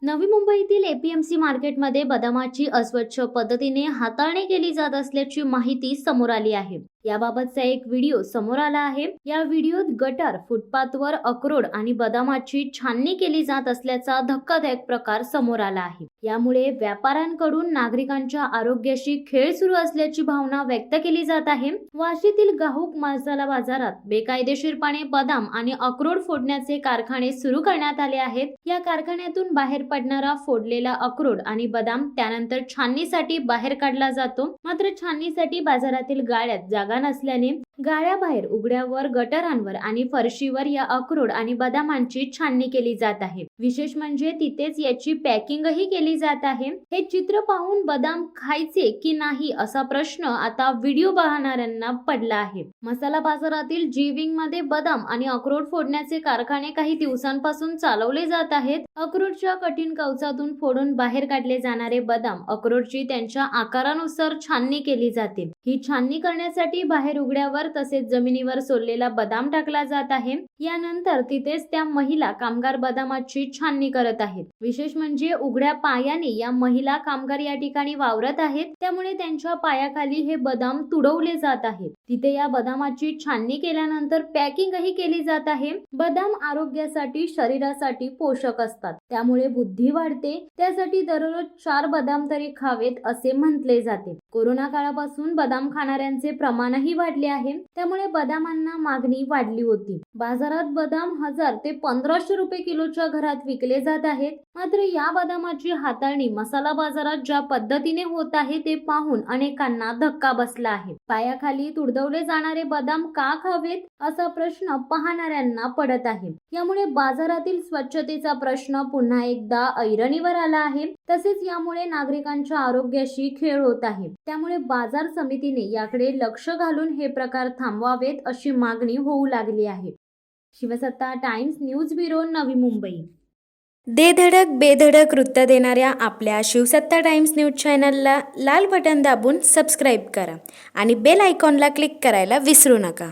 नवी मुंबईतील एपीएमसी मार्केटमध्ये बदामाची अस्वच्छ पद्धतीने हाताळणी केली जात असल्याची माहिती समोर आली आहे। याबाबतचा एक व्हिडिओ समोर आला आहे। या व्हिडिओत गटार, फुटपाथवर अक्रोड आणि बदामाची छाननी केली जात असल्याचा धक्कादायक प्रकार समोर आला आहे। यामुळे व्यापाऱ्यांकडून नागरिकांच्या आरोग्याशी खेळ सुरू असल्याची भावना व्यक्त केली जात आहे। वाशीतील घाऊक मसाला बाजारात बेकायदेशीरपणे बदाम आणि अक्रोड फोडण्याचे कारखाने सुरू करण्यात आले आहेत। या कारखान्यातून बाहेर पडणारा फोडलेला अक्रोड आणि बदाम त्यानंतर छाननीसाठी बाहेर काढला जातो। मात्र छाननीसाठी बाजारातील गाळ्यात जागा नसल्याने गाळ्याबाहेर उघड्यावर, गटारांवर आणि फरशीवर या अक्रोड आणि बदामांची छाननी केली जात आहे। विशेष म्हणजे तिथेच याची पॅकिंगही केली जात आहे। हे चित्र पाहून बदाम खायचे की नाही असा प्रश्न आता व्हिडिओ पाहणाऱ्यांना पडला आहे। मसाला बाजारातील जी विंग मध्ये बदाम आणि अक्रोड फोडण्याचे कारखाने काही दिवसांपासून चालवले जात आहेत। अक्रोडच्या कठीण कवचातून फोडून बाहेर काढले जाणारे बदाम, अक्रोडची त्यांच्या आकारानुसार छाननी केली जाते। ही छाननी करण्यासाठी बाहेर उघड्यावर तसेच जमिनीवर सोललेला बदाम टाकला जात आहे। यानंतर तिथेच त्या महिला कामगार बदामाची छाननी करत आहेत। विशेष म्हणजे उघड्या पायाने या महिला कामगार या ठिकाणी वावरत आहेत, त्यामुळे त्यांच्या पायाखाली हे बदाम तुडवले जात आहेत। तिथे या बदामाची छाननी केल्यानंतर पॅकिंगही केली जात आहे। बदाम आरोग्यासाठी, शरीरासाठी पोषक असतात, त्यामुळे बुद्धी वाढते। त्यासाठी दररोज 4 बदाम तरी खावेत असे म्हटले जाते। कोरोना काळापासून बदाम खाणाऱ्यांचे प्रमाणही वाढले आहे, त्यामुळे बदामांना मागणी वाढली होती। बाजारात बदाम 1000 ते 1500 रुपये किलोच्या घरात विकले जात आहेत। मात्र या बदामाची हाताळणी मसाला बाजारात ज्या पद्धतीने होत आहे ते पाहून अनेकांना धक्का बसला आहे। पायाखाली तुडवले जाणारे बदाम का खावेत असा प्रश्न पाहणाऱ्यांना पडत आहे। यामुळे बाजारातील स्वच्छतेचा प्रश्न पुन्हा एकदा ऐरणीवर आला आहे। तसेच यामुळे नागरिकांच्या आरोग्याशी खेळ होत आहे। त्यामुळे बाजार समितीने याकडे लक्ष घालून हे प्रकार थांबवावेत अशी मागणी होऊ लागली आहे। शिवसत्ता times news bureau, Navi Mumbai. दे धडक बेधडक वृत्त देणाऱ्या आपल्या शिवसत्ता टाइम्स न्यूज चॅनलला लाल बटन दाबून सबस्क्राईब करा आणि बेल आयकॉनला क्लिक करायला विसरू नका।